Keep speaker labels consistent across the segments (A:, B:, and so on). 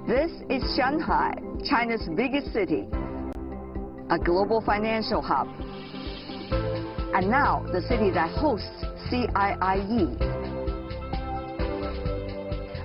A: This is Shanghai, China's biggest city, a global financial hub, and now the city that hosts CIIE,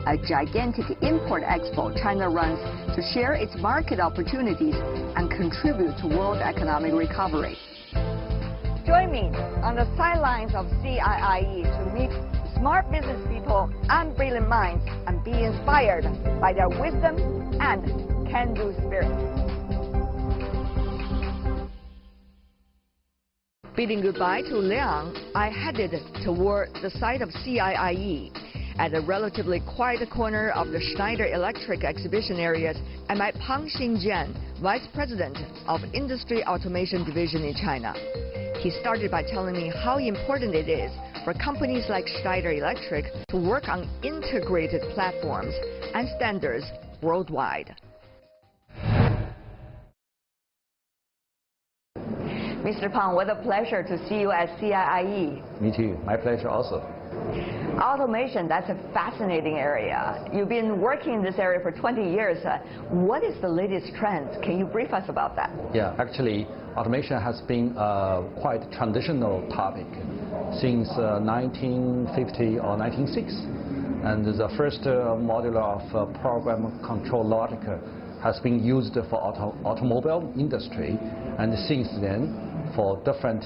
A: a gigantic import expo China runs to share its market opportunities and contribute to world economic recovery. Join me on the sidelines of CIIE to meet smart business people and brilliant minds and be inspired by their wisdom and can-do spirit. Bidding goodbye to Liang, I headed toward the site of CIIE. At the relatively quiet corner of the Schneider Electric exhibition areas, I met Pang Xingjian, Vice President of Industry Automation Division in China. He started by telling me how important it is for companies like Schneider Electric to work on integrated platforms and standards worldwide. Mr. Pang, what a pleasure to see you at CIIE.
B: Me too. My pleasure also.
A: Automation, that's a fascinating area. You've been working in this area for 20 years. What is the latest trends? Can you brief us about that?
B: Yeah, actually, automation has been a quite traditional topic since 1950 or 1960. And the first module of program control logic has been used for automobile industry, and since then, for different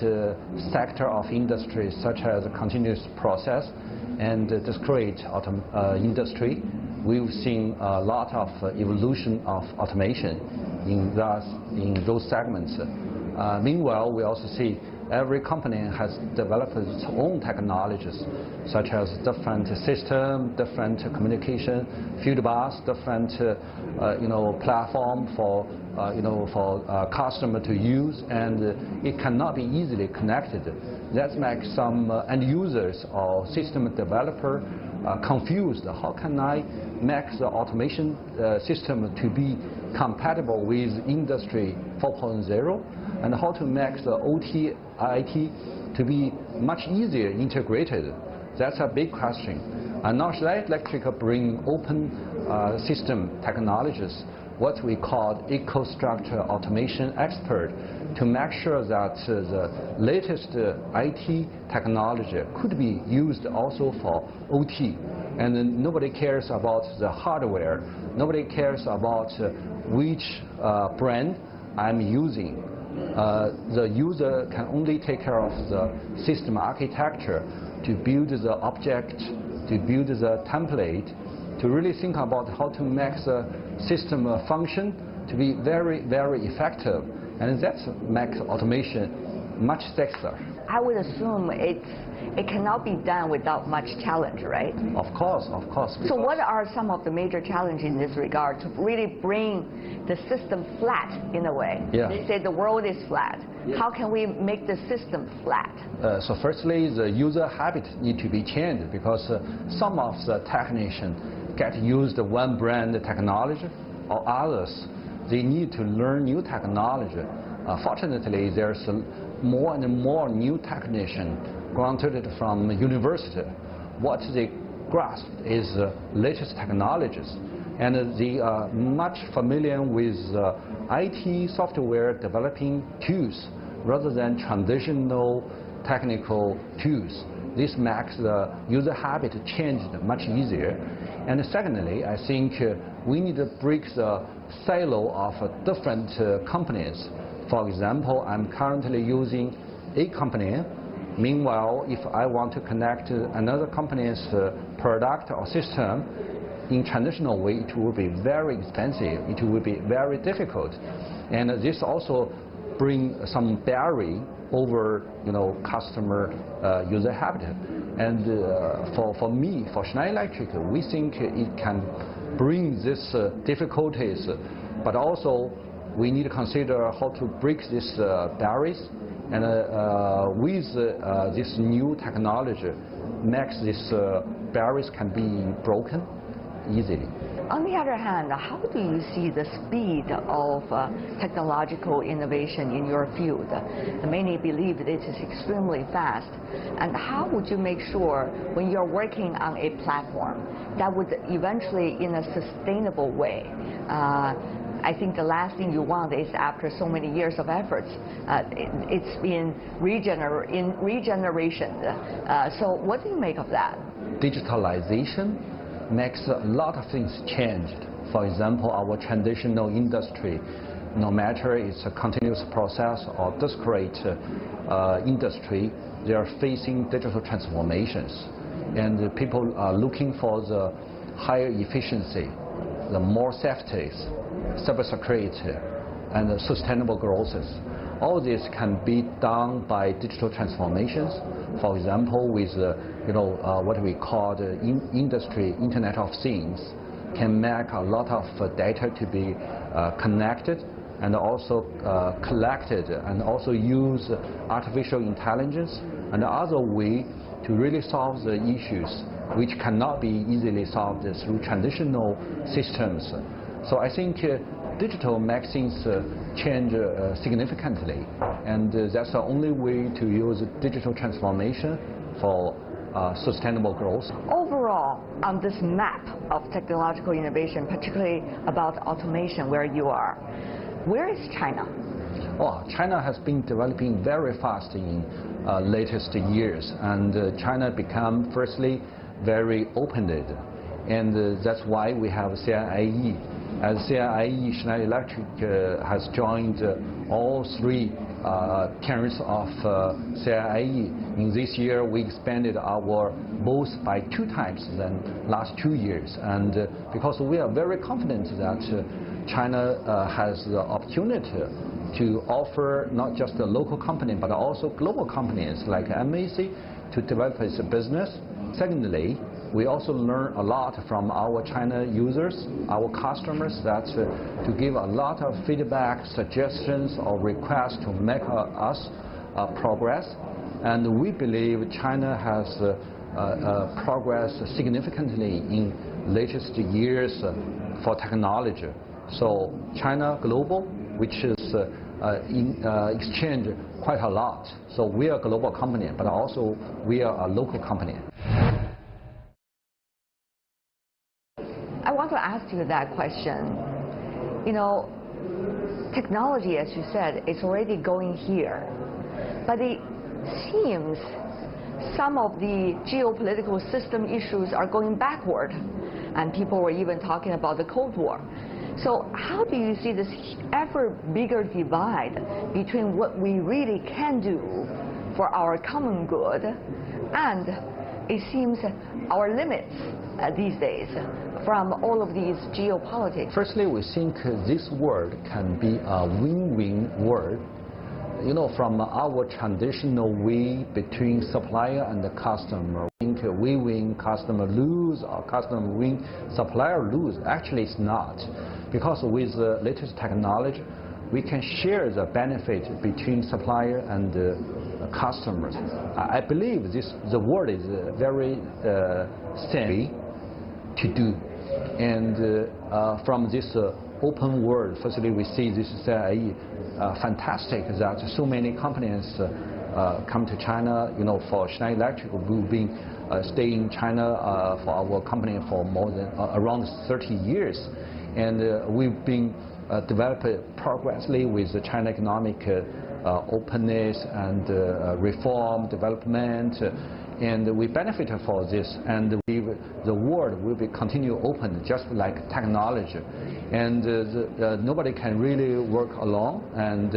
B: sector of industry, such as continuous process and discrete industry, we've seen a lot of evolution of automation in those segments. Meanwhile, we also see every company has developed its own technologies, such as different system, different communication, field bus, different platform for customer to use, and it cannot be easily connected. That makes some end users or system developer confused. How can I make the automation system to be compatible with Industry 4.0, and how to make the OT, IT to be much easier integrated? That's a big question. And now Schneider Electric bring open system technologies, what we call EcoStruxure automation expert, to make sure that the latest IT technology could be used also for OT. And then nobody cares about the hardware. Nobody cares about which brand I'm using. The user can only take care of the system architecture, to build the object, to build the template, to really think about how to make the system function to be very, very effective. And that makes automation much sexier.
A: I would assume it cannot be done without much challenge, right?
B: Of course, of course.
A: So what are some of the major challenges in this regard to really bring the system flat in a way?
B: Yeah.
A: They say the world is flat. Yeah. How can we make the system flat?
B: So firstly, the user habit need to be changed, because some of the technicians get used one brand technology, or others, they need to learn new technology. Fortunately, there's more and more new technicians graduated from university. What they grasp is latest technologies, and they are much familiar with IT software developing tools rather than traditional technical tools. This makes the user habit change much easier. And secondly, I think we need to break the silo of different companies. For example, I'm currently using a company. Meanwhile, if I want to connect another company's product or system in traditional way, it will be very expensive. It will be very difficult. And this also brings some barrier over customer user habit. And for me, for Schneider Electric, we think it can bring these difficulties, but also we need to consider how to break these barriers, and with this new technology, makes these barriers can be broken easily.
A: On the other hand, how do you see the speed of technological innovation in your field? Many believe that it is extremely fast. And how would you make sure when you're working on a platform that would eventually, in a sustainable way, I think the last thing you want is, after so many years of efforts, it's been regeneration. So what do you make of that?
B: Digitalization makes a lot of things changed. For example, our traditional industry, no matter it's a continuous process or discrete industry, they are facing digital transformations. And people are looking for the higher efficiency, the more safeties, cybersecurity, and the sustainable growths. All this can be done by digital transformations. For example, with what we call the industry Internet of Things, can make a lot of data to be connected and also collected, and also use artificial intelligence and other way to really solve the issues which cannot be easily solved through traditional systems. So I think digital makes things change significantly, and that's the only way to use digital transformation for sustainable growth.
A: Overall, on this map of technological innovation, particularly about automation where you are, where is China?
B: Oh, China has been developing very fast in latest years, and China become firstly very open-ended, and that's why we have CIIE. As CIIE, Schneider Electric has joined all three tiers of CIIE. In this year, we expanded our booth by 2 times than last 2 years, and because we are very confident that China has the opportunity to offer not just a local company but also global companies like MAC to develop its business. Secondly, we also learn a lot from our China users, our customers, that to give a lot of feedback, suggestions, or requests to make us progress. And we believe China has progressed significantly in latest years for technology. So China Global, which is exchange quite a lot. So we are a global company, but also we are a local company.
A: I want to ask you that question. Technology, as you said, is already going here, but it seems some of the geopolitical system issues are going backward, and people were even talking about the Cold War. So how do you see this ever bigger divide between what we really can do for our common good and, it seems, our limits these days from all of these geopolitics?
B: Firstly, we think this word can be a win-win word. From our traditional way between supplier and the customer, we win, customer lose, or customer win, supplier lose. Actually, it's not. Because with the latest technology, we can share the benefit between supplier and customers. I believe the word is very simple to do. And from this open world, firstly, we see this is fantastic that so many companies come to China. For Schneider Electric, we've been staying in China for our company for more than around 30 years. And we've been developing progressively with the China economic openness and reform development. And we benefit for this, and the world will be continue open, just like technology. And nobody can really work alone, and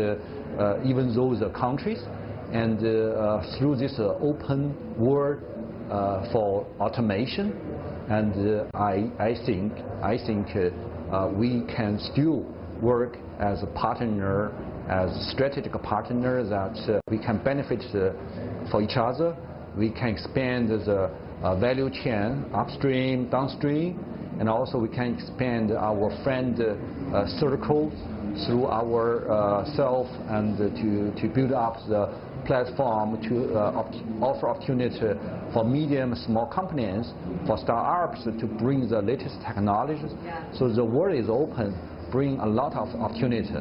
B: even those countries. And through this open world for automation, and I think we can still work as a partner, as a strategic partner, that we can benefit for each other. We can expand the value chain upstream, downstream, and also we can expand our friend circle through our self, and to build up the platform to offer opportunity for medium and small companies, for startups to bring the latest technologies. So the world is open, bring a lot of opportunity.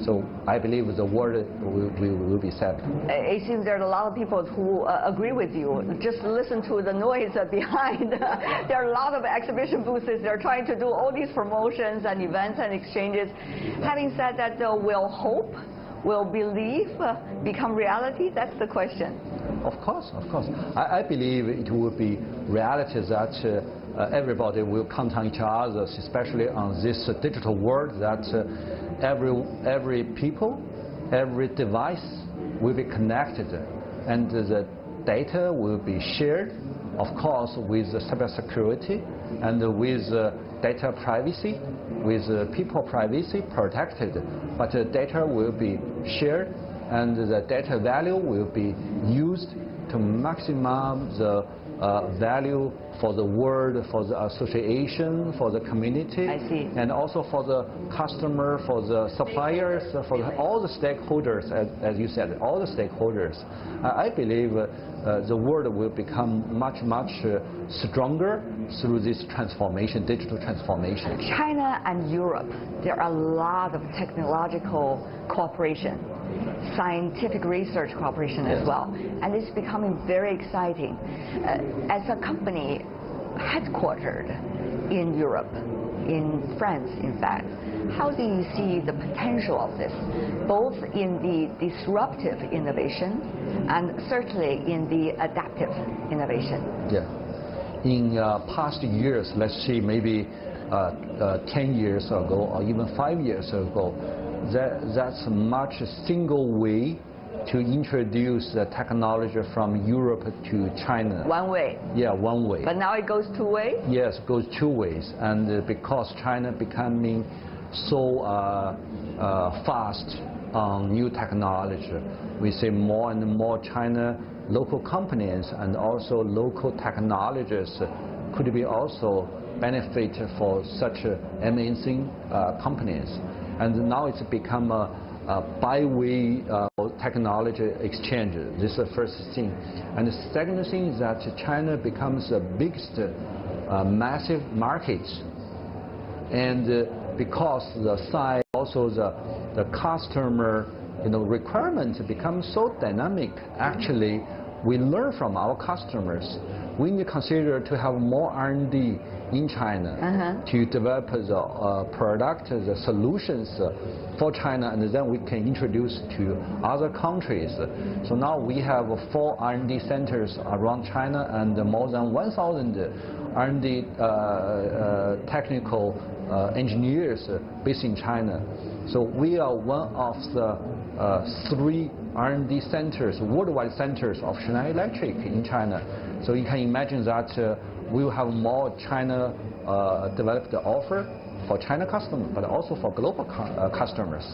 B: So I believe the world will be set.
A: It seems there are a lot of people who agree with you. Just listen to the noise behind. There are a lot of exhibition booths. They're trying to do all these promotions and events and exchanges. Having said that, will hope, will belief become reality? That's the question.
B: Of course, of course. I believe it will be reality that everybody will count on each other, especially on this digital world, that every people, every device will be connected, and the data will be shared, of course, with cybersecurity and with data privacy, with people privacy protected. But the data will be shared, and the data value will be used to maximize the value for the world, for the association, for the community,
A: I see.
B: And also for the customer, for the suppliers, for all the stakeholders, as you said, all the stakeholders. I believe the world will become much stronger through this transformation, digital transformation.
A: China and Europe, there are a lot of technological cooperation, scientific research cooperation as well, and it's becoming very exciting. As a company headquartered in Europe, in France in fact, how do you see the potential of this, both in the disruptive innovation and certainly in the adaptive innovation?
B: Yeah. In past years, let's say maybe 10 years ago or even 5 years ago, that's much single way to introduce the technology from Europe to China.
A: One way.
B: Yeah, one way.
A: But now it goes two ways?
B: Yes, it goes two ways. And because China becoming so fast on new technology, we see more and more China local companies and also local technologies could be also benefit for such amazing companies. And now it's become a by-way technology exchange. This is the first thing. And the second thing is that China becomes the biggest massive market. And because the size, also the customer requirement becomes so dynamic, actually we learn from our customers. We need to consider to have more R&D in China to develop the product, the solutions for China, and then we can introduce to other countries. So now we have 4 R&D centers around China and more than 1,000 R&D technical engineers based in China. So we are one of the 3 R&D centers, worldwide centers of Schneider Electric in China. So you can imagine that we will have more China developed offer for China customers, but also for global customers.